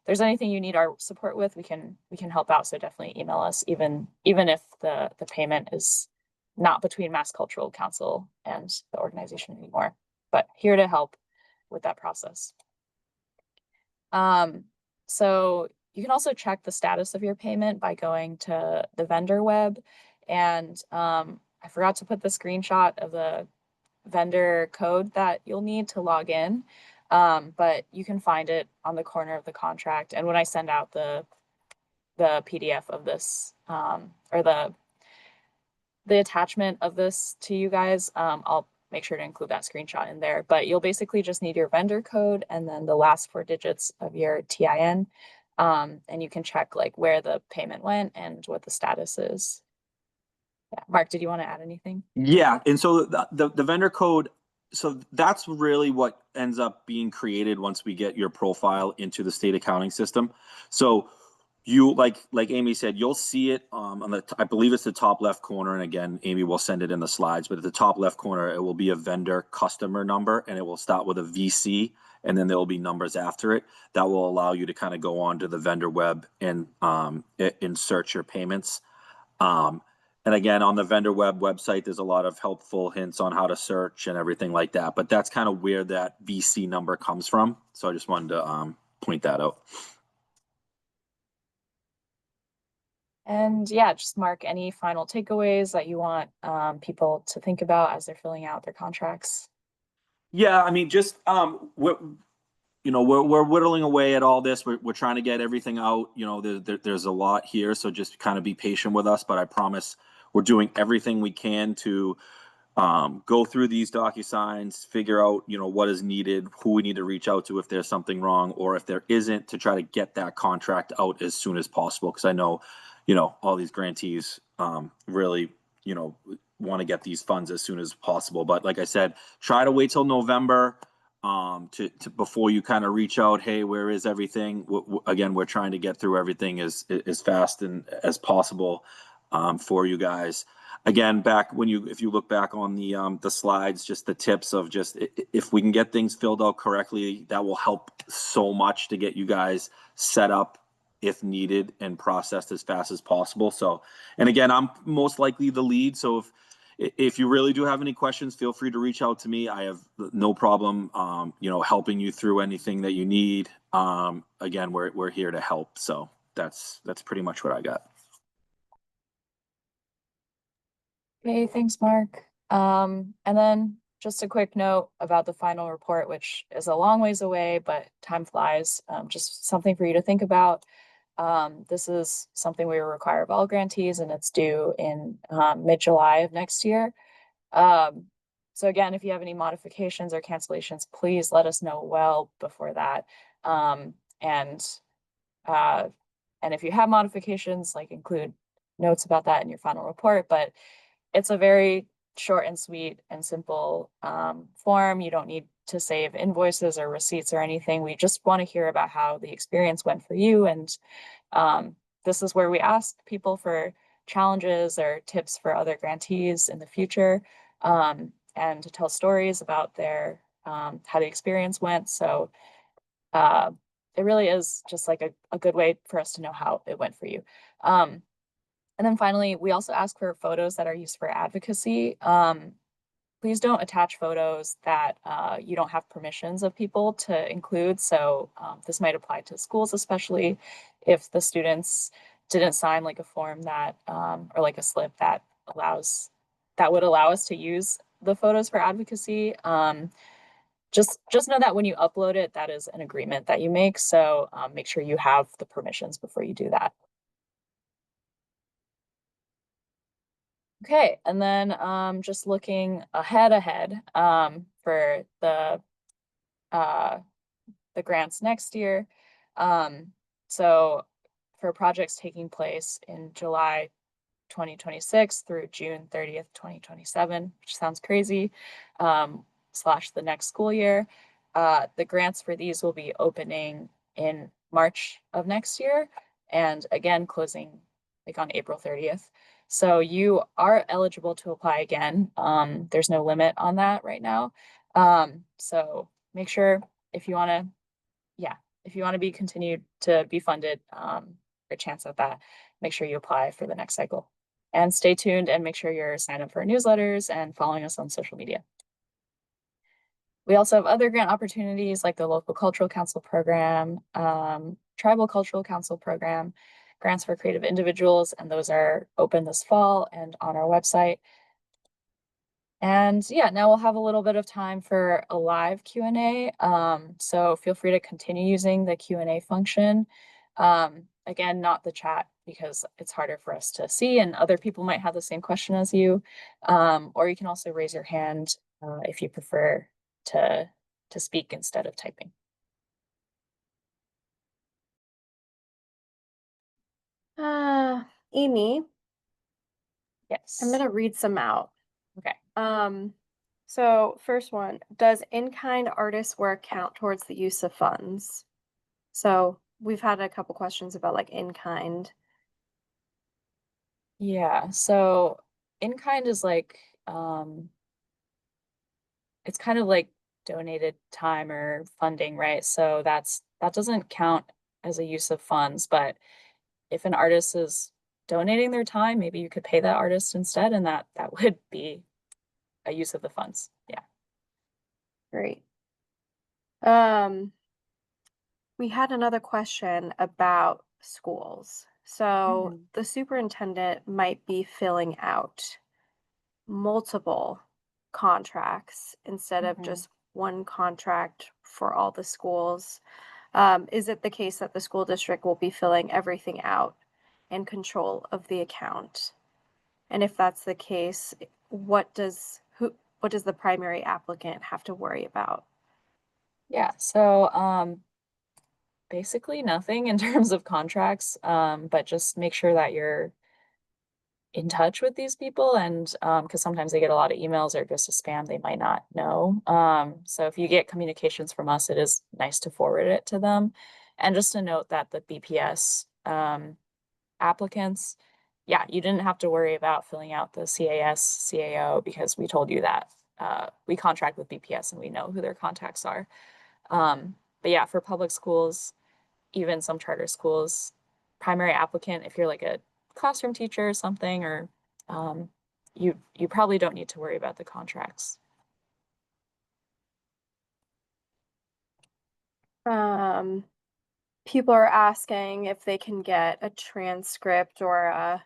S2: there's anything you need our support with, we can help out. So definitely email us, even if the payment is not between Mass Cultural Council and the organization anymore, but here to help with that process. So you can also check the status of your payment by going to the vendor web. And I forgot to put the screenshot of the vendor code that you'll need to log in. But you can find it on the corner of the contract. And when I send out the PDF of this, or the attachment of this to you guys, I'll make sure to include that screenshot in there. But you'll basically just need your vendor code and then the last 4 digits of your TIN. And you can check like where the payment went and what the status is. Yeah. Mark, did you want to add anything?
S3: Yeah, and so the vendor code, so that's really what ends up being created once we get your profile into the state accounting system. So you, like Amy said, you'll see it on I believe it's the top left corner, and again, Amy will send it in the slides, but at the top left corner, it will be a vendor customer number, and it will start with a VC, and then there will be numbers after it that will allow you to kind of go on to the vendor web and insert your payments. And again, on the vendor website, there's a lot of helpful hints on how to search and everything like that. But that's kind of where that VC number comes from. So I just wanted to point that out.
S2: And yeah, just Mark, any final takeaways that you want people to think about as they're filling out their contracts?
S3: Yeah, I mean, just we're whittling away at all this. We're trying to get everything out. There's a lot here, so just kind of be patient with us. But I promise we're doing everything we can to go through these DocuSigns, figure out what is needed, who we need to reach out to if there's something wrong, or if there isn't, to try to get that contract out as soon as possible. Because I know, all these grantees really, want to get these funds as soon as possible. But like I said, try to wait till November to before you kind of reach out. Hey, where is everything? Again, we're trying to get through everything as fast and as possible for you guys. Again, if you look back on the slides, just the tips of just if we can get things filled out correctly, that will help so much to get you guys set up if needed and processed as fast as possible. So, and again, I'm most likely the lead. So if you really do have any questions, feel free to reach out to me. I have no problem, helping you through anything that you need. Again, we're here to help. So that's pretty much what I got.
S2: Okay, thanks, Mark. And then just a quick note about the final report, which is a long ways away, but time flies. Just something for you to think about. This is something we require of all grantees, and it's due in mid-July of next year. So again, if you have any modifications or cancellations, please let us know well before that. And if you have modifications, like include notes about that in your final report. But it's a very short and sweet and simple form. You don't need to save invoices or receipts or anything. We just want to hear about how the experience went for you. And this is where we ask people for challenges or tips for other grantees in the future, and to tell stories about their how the experience went. So it really is just like a good way for us to know how it went for you. And then finally, we also ask for photos that are used for advocacy. Please don't attach photos that you don't have permissions of people to include. So this might apply to schools, especially if the students didn't sign like a form that, or like a slip that would allow us to use the photos for advocacy. Just know that when you upload it, that is an agreement that you make. So make sure you have the permissions before you do that. Okay, and then just looking ahead for the grants next year. So for projects taking place in July 2026 through June 30th, 2027, which sounds crazy, slash the next school year. The grants for these will be opening in March of next year, and again closing like on April 30th. So you are eligible to apply again. There's no limit on that right now. So make sure if you want to be continued to be funded, a chance at that, make sure you apply for the next cycle. And stay tuned and make sure you're signed up for our newsletters and following us on social media. We also have other grant opportunities like the Local Cultural Council program, Tribal Cultural Council program, grants for creative individuals, and those are open this fall and on our website. And yeah, now we'll have a little bit of time for a live Q&A. So feel free to continue using the Q&A function. Again, not the chat because it's harder for us to see and other people might have the same question as you. Or you can also raise your hand if you prefer to speak instead of typing.
S1: Amy,
S2: Yes.
S1: I'm gonna read some out.
S2: Okay.
S1: So first one, does in-kind artist work count towards the use of funds? So we've had a couple questions about like in-kind.
S2: Yeah, so in-kind is like it's kind of like donated time or funding, right? So that doesn't count as a use of funds, but if an artist is donating their time, maybe you could pay that artist instead, and that would be a use of the funds. Yeah.
S1: Great. We had another question about schools. So
S2: Mhm.
S1: the superintendent might be filling out multiple contracts instead of
S2: Mhm.
S1: just one contract for all the schools. Is it the case that the school district will be filling everything out in control of the account? And if that's the case, what does the primary applicant have to worry about?
S2: Yeah, so basically nothing in terms of contracts, but just make sure that you're in touch with these people and because sometimes they get a lot of emails or just a spam they might not know. So if you get communications from us, it is nice to forward it to them. And just a note that the BPS applicants, yeah, you didn't have to worry about filling out the CAS, CAO because we told you that we contract with BPS and we know who their contacts are. But yeah, for public schools, even some charter schools, primary applicant, if you're like a classroom teacher or something, or um, you probably don't need to worry about the contracts.
S1: Um, People are asking if they can get a transcript or a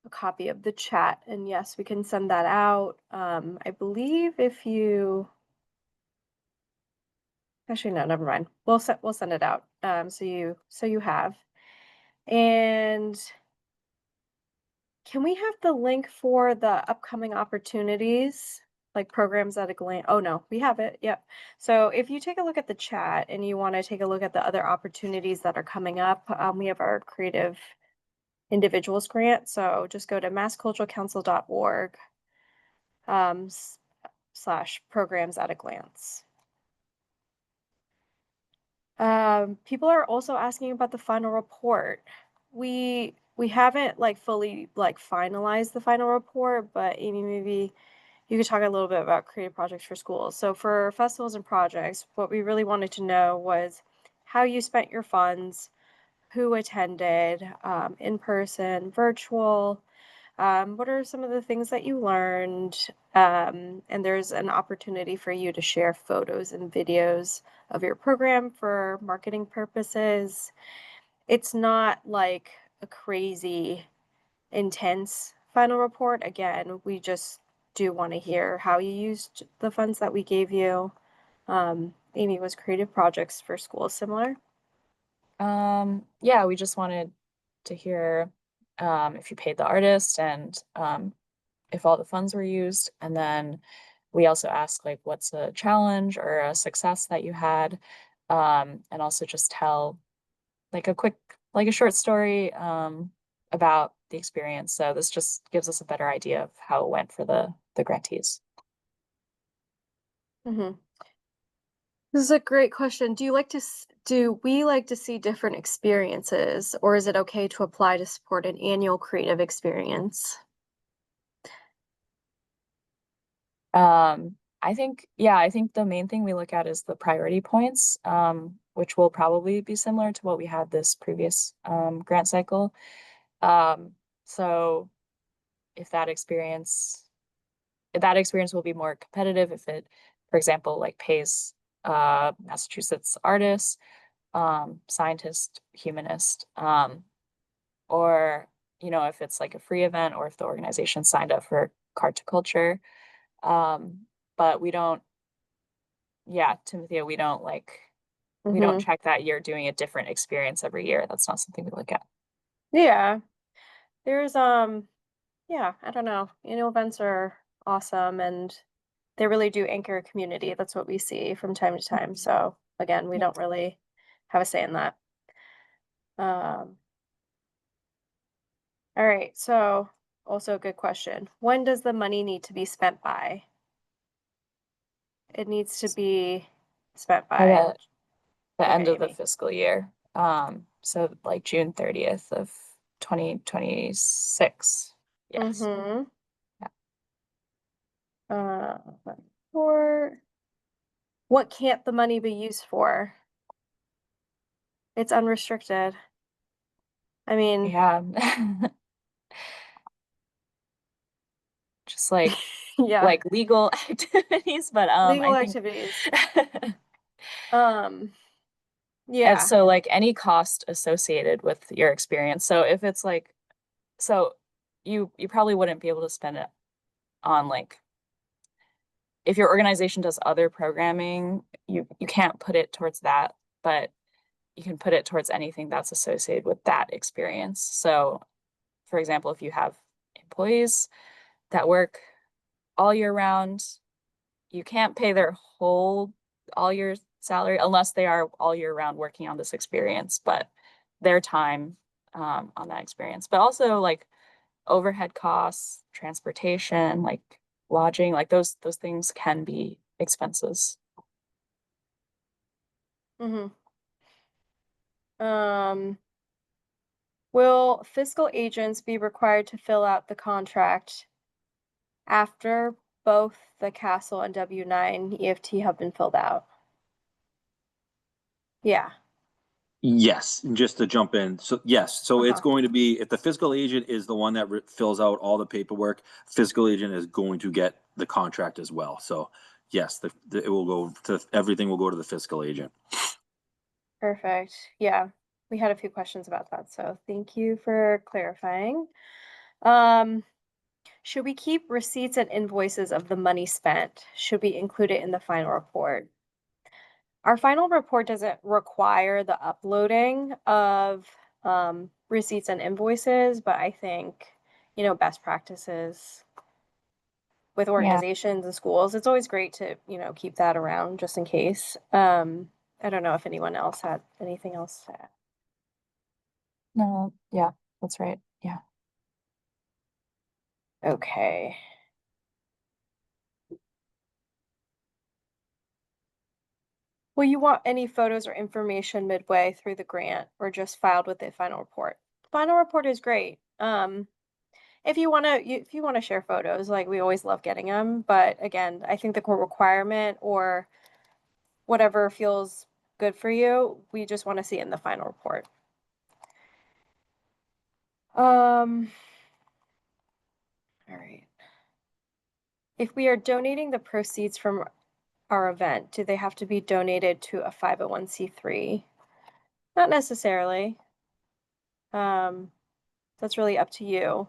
S1: copy of the chat, and yes, we can send that out. I believe if you actually no, never mind. We'll send it out. So you have. And can we have the link for the upcoming opportunities, like programs at a glance? Oh no, we have it. Yep. So if you take a look at the chat and you want to take a look at the other opportunities that are coming up, we have our creative individuals grant. So just go to massculturalcouncil.org slash programs at a glance. People are also asking about the final report. We haven't like fully like finalized the final report, but Amy, maybe you could talk a little bit about creative projects for schools. So for festivals and projects, what we really wanted to know was how you spent your funds, who attended, in person, virtual. What are some of the things that you learned? And there's an opportunity for you to share photos and videos of your program for marketing purposes. It's not like a crazy intense final report. Again, we just do want to hear how you used the funds that we gave you. Amy, was creative projects for schools similar?
S2: Yeah, we just wanted to hear if you paid the artist and if all the funds were used. And then we also ask like what's a challenge or a success that you had. And also just tell like a short story about the experience. So this just gives us a better idea of how it went for the grantees.
S1: Mm-hmm. This is a great question. Do we like to see different experiences, or is it okay to apply to support an annual creative experience?
S2: I think the main thing we look at is the priority points, which will probably be similar to what we had this previous grant cycle. So if that experience will be more competitive if it, for example, like pays Massachusetts artists, scientist, humanist, or if it's like a free event or if the organization signed up for card to culture. But we don't, yeah, Timothea, we don't
S1: Mm-hmm.
S2: check that you're doing a different experience every year. That's not something we look at.
S1: Yeah. There's yeah, I don't know. Annual events are awesome and they really do anchor a community. That's what we see from time to time.
S2: Mhm.
S1: So again, we
S2: Yeah.
S1: don't really have a say in that. Um, all right. So also a good question. When does the money need to be spent by? It needs to be spent
S2: By
S1: by.
S2: the end
S1: Okay,
S2: of the
S1: Amy.
S2: fiscal year. So like June 30th of 2026. Yes.
S1: Mm-hmm.
S2: Yeah.
S1: Uh, for what can't the money be used for? It's unrestricted. I mean,
S2: Yeah. Just
S1: yeah,
S2: legal activities, but
S1: legal
S2: I think
S1: activities. Um,
S2: and
S1: yeah.
S2: so like any cost associated with your experience. So if it's like so you probably wouldn't be able to spend it on like if your organization does other programming, you can't put it towards that, but you can put it towards anything that's associated with that experience. So, for example, if you have employees that work all year round, you can't pay their whole all year salary unless they are all year round working on this experience, but their time on that experience. But also like overhead costs, transportation, like lodging, like those things can be expenses.
S1: Mm-hmm. Um, will fiscal agents be required to fill out the contract after both the Castle and W9 EFT have been filled out? Yeah.
S3: Yes, and just to jump in. So yes, so it's
S1: Uh-huh.
S3: going to be if the fiscal agent is the one that fills out all the paperwork, fiscal agent is going to get the contract as well. So yes, it will go to everything will go to the fiscal agent.
S1: Perfect. Yeah. We had a few questions about that, so thank you for clarifying. Um, should we keep receipts and invoices of the money spent? Should we include it in the final report? Our final report doesn't require the uploading of receipts and invoices, but I think, best practices with
S2: Yeah,
S1: organizations and schools, it's always great to, keep that around just in case. I don't know if anyone else had anything else to add.
S2: no, yeah, that's right. Yeah.
S1: Okay. Will you want any photos or information midway through the grant or just filed with the final report? Final report is great. If you want to share photos, like we always love getting them, but again, I think the core requirement or whatever feels good for you, we just want to see it in the final report. All right. If we are donating the proceeds from our event, do they have to be donated to a 501c3? Not necessarily. Um, that's really up to you.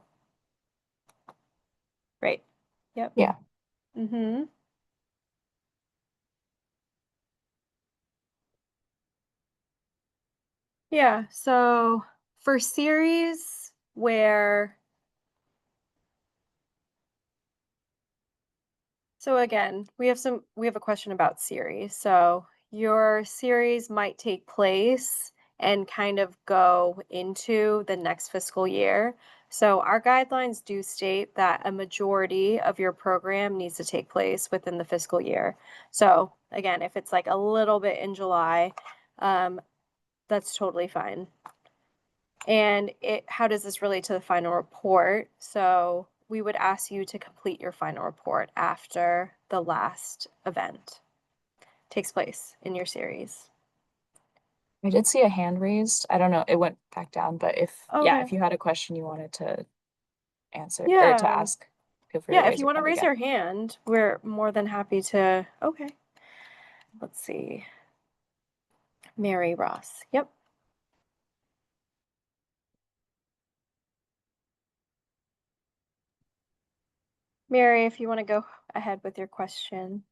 S1: Right. Yep.
S2: Yeah.
S1: Mm-hmm. Yeah. So for series where So again, we have a question about series. So your series might take place and kind of go into the next fiscal year. So our guidelines do state that a majority of your program needs to take place within the fiscal year. So again, if it's like a little bit in July, um, that's totally fine. And how does this relate to the final report? So we would ask you to complete your final report after the last event takes place in your series.
S2: I did see a hand raised. I don't know, it went back down, but if
S1: Okay.
S2: you had a question you wanted to answer or to
S1: Yeah.
S2: ask, feel free to
S1: Yeah, if
S2: raise
S1: you
S2: your
S1: want to
S2: hand
S1: raise
S2: again.
S1: your hand, we're more than happy to. Okay. Let's see. Mary Ross. Yep. Mary, if you want to go ahead with your question.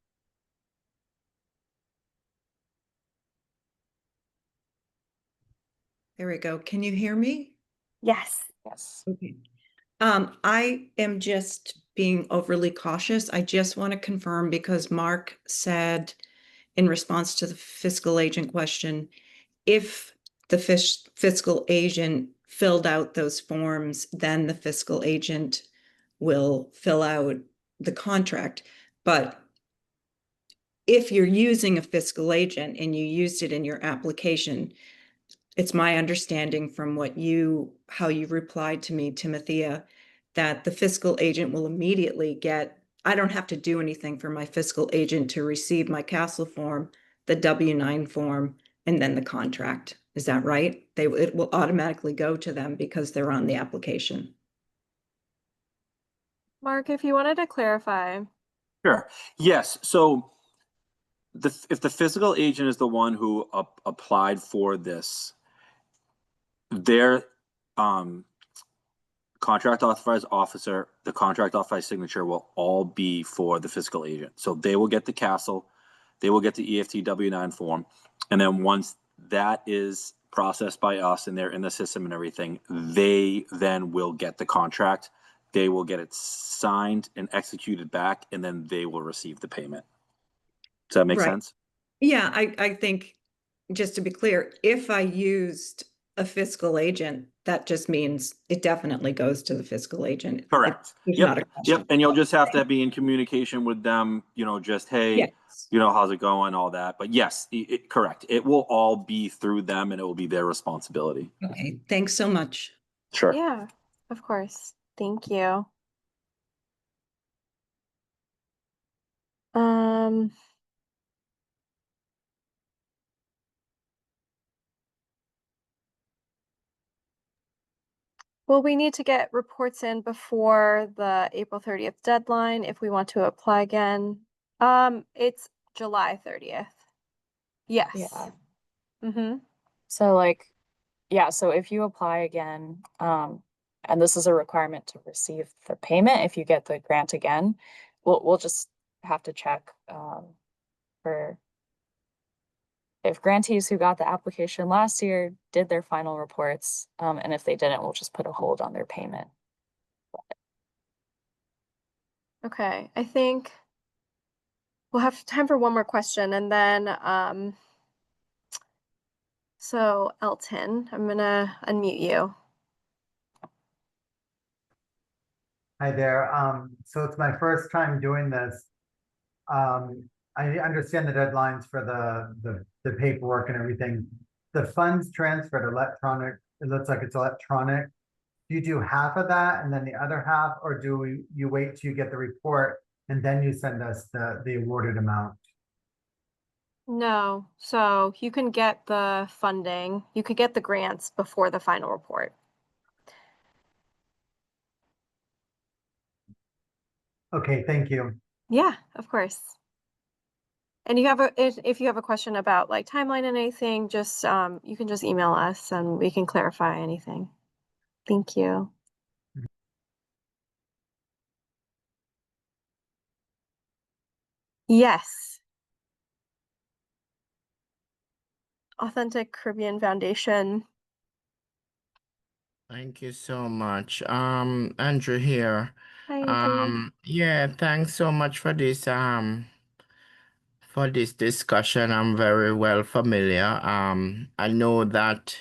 S4: There we go. Can you hear me?
S1: Yes.
S2: Yes.
S4: Okay. I am just being overly cautious. I just want to confirm because Mark said in response to the fiscal agent question, if the fiscal agent filled out those forms, then the fiscal agent will fill out the contract. But if you're using a fiscal agent and you used it in your application, it's my understanding from how you replied to me, Timothea, that the fiscal agent will immediately I don't have to do anything for my fiscal agent to receive my castle form, the W-9 form, and then the contract. Is that right? It will automatically go to them because they're on the application.
S1: Mark, if you wanted to clarify.
S3: Sure. Yes. So if the physical agent is the one who applied for this, their contract authorized officer, the contract authorized signature will all be for the fiscal agent. So they will get the castle, they will get the EFT W-9 form, and then once that is processed by us and they're in the system and everything, they then will get the contract. They will get it signed and executed back, and then they will receive the payment. Does that make
S4: Right.
S3: sense?
S4: Yeah, I think, just to be clear, if I used a fiscal agent, that just means it definitely goes to the fiscal agent.
S3: Correct.
S4: It's
S3: Yep.
S4: not a question.
S3: Yep. And you'll just have to be in communication with them, just, hey,
S4: Yes.
S3: how's it going, all that. But yes, correct. It will all be through them and it will be their responsibility.
S4: Okay, thanks so much.
S3: Sure.
S1: Yeah, of course. Thank you. Um, well, we need to get reports in before the April 30th deadline if we want to apply again. It's July 30th. Yes.
S2: Yeah.
S1: Mm-hmm.
S2: So so if you apply again, and this is a requirement to receive the payment if you get the grant again, we'll just have to check for if grantees who got the application last year did their final reports, and if they didn't, we'll just put a hold on their payment.
S1: Okay, I think we'll have time for one more question and then so Elton, I'm gonna unmute you.
S5: Hi there. So it's my first time doing this. I understand the deadlines for the paperwork and everything. The funds transferred electronic, it looks like it's electronic. Do you do half of that and then the other half, or you wait till you get the report and then you send us the awarded amount?
S1: No, so you can get the funding, you could get the grants before the final report.
S5: Okay, thank you.
S1: Yeah, of course. And you have if you have a question about like timeline and anything, just you can just email us and we can clarify anything. Thank you. Yes. Authentic Caribbean Foundation.
S6: Thank you so much. Andrew here.
S1: Hi, Andrew.
S6: Yeah, thanks so much for this discussion. I'm very well familiar. I know that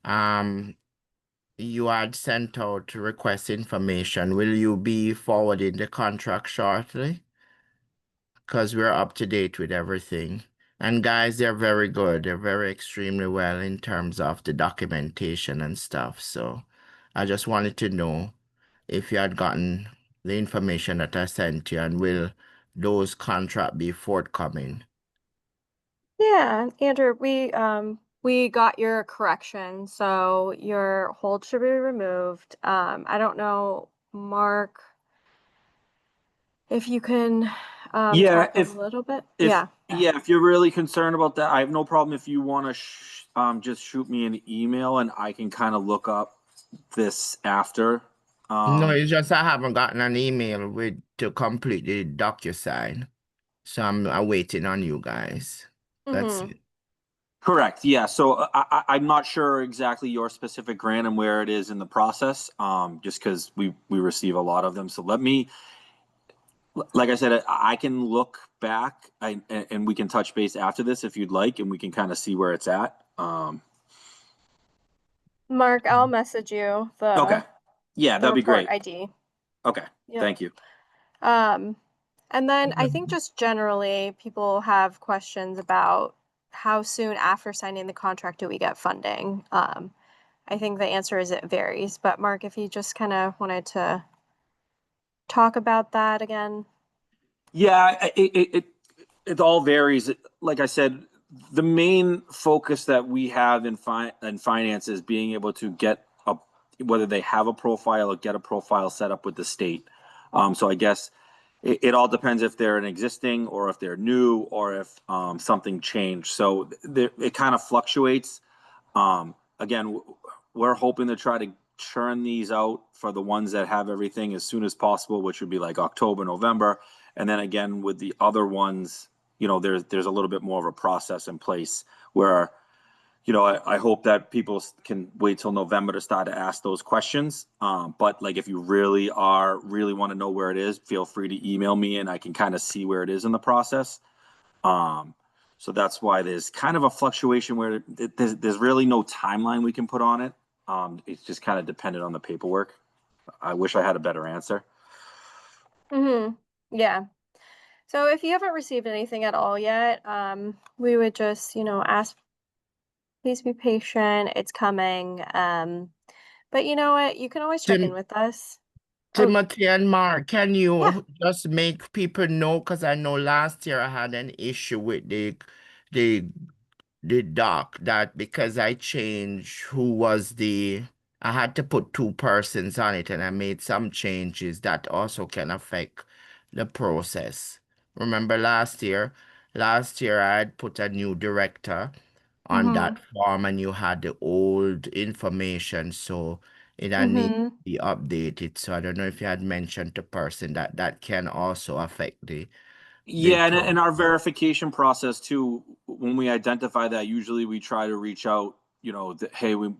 S6: um you had sent out request information. Will you be forwarding the contract shortly? Because we're up to date with everything. And guys, they're very good. They're very extremely well in terms of the documentation and stuff. So I just wanted to know if you had gotten the information that I sent you, and will those contract be forthcoming?
S1: Yeah, Andrew, we got your correction, so your hold should be removed. I don't know Mark, if you can
S3: Yeah,
S1: talk a little bit.
S3: if if you're really concerned about that, I have no problem if you want to just shoot me an email and I can kind of look up this after.
S6: No, it's just I haven't gotten an email with to complete the DocuSign. So I'm waiting on you guys. That's
S1: Mm-hmm.
S6: it.
S3: Correct. Yeah. So I'm not sure exactly your specific grant and where it is in the process. Just because we receive a lot of them. So let me, like I said, I can look back and we can touch base after this if you'd like, and we can kind of see where it's at.
S1: Mark, I'll message you
S3: Okay. Yeah,
S1: the
S3: that'd be
S1: report
S3: great.
S1: ID.
S3: Okay.
S1: Yep.
S3: Thank you.
S1: And then I think just generally people have questions about how soon after signing the contract do we get funding? I think the answer is it varies, but Mark, if you just kind of wanted to talk about that again.
S3: Yeah, it all varies. Like I said, the main focus that we have in finance is being able to get a, whether they have a profile or get a profile set up with the state. So I guess it all depends if they're an existing or if they're new or if something changed. So it kind of fluctuates. Again, we're hoping to try to churn these out for the ones that have everything as soon as possible, which would be like October, November. And then again, with the other ones, there's a little bit more of a process in place where, I hope that people can wait till November to start to ask those questions. But like, if you really want to know where it is, feel free to email me and I can kind of see where it is in the process. So that's why there's kind of a fluctuation where there's really no timeline we can put on it. It's just kind of dependent on the paperwork. I wish I had a better answer.
S1: Mm-hmm. Yeah. So if you haven't received anything at all yet, we would just, ask, please be patient. It's coming. But you know what? You can always check in
S6: Tim,
S1: with us. Oh,
S6: Timothy and Mark, can
S1: yeah.
S6: you just make people know? Because I know last year I had an issue with the the doc that because I changed who was I had to put two persons on it and I made some changes that also can affect the process. Remember last year? Last year I had put a new director on
S1: Mm-hmm.
S6: that form and you had the old information, so it had need to
S1: Mm-hmm.
S6: be updated. So I don't know if you had mentioned to person that that can also affect the
S3: Yeah, and our
S6: process.
S3: verification process too, when we identify that, usually we try to reach out, hey, we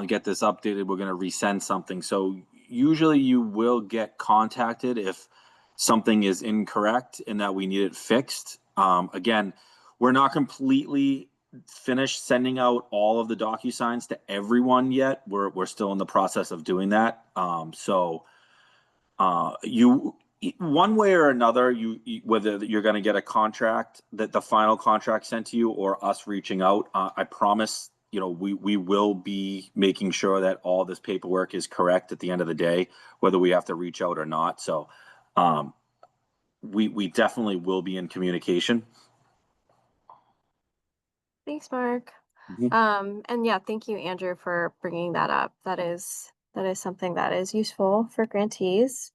S3: get this updated, we're going to resend something. So usually you will get contacted if something is incorrect and that we need it fixed. Again, we're not completely finished sending out all of the DocuSigns to everyone yet. We're still in the process of doing that. You one way or another, whether you're going to get a contract, that the final contract sent to you, or us reaching out, I promise, we will be making sure that all this paperwork is correct at the end of the day, whether we have to reach out or not. So we definitely will be in communication.
S1: Thanks, Mark.
S3: Mhm.
S1: And yeah, thank you, Andrew, for bringing that up. That is something that is useful for grantees.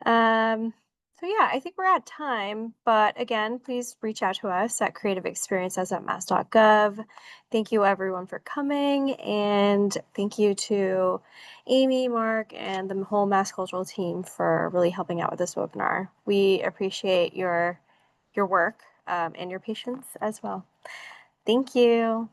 S1: Um, so yeah, I think we're at time, but again, please reach out to us at creativeexperiences@mass.gov. Thank you everyone for coming, and thank you to Amy, Mark, and the whole Mass Cultural team for really helping out with this webinar. We appreciate your work and your patience as well. Thank you.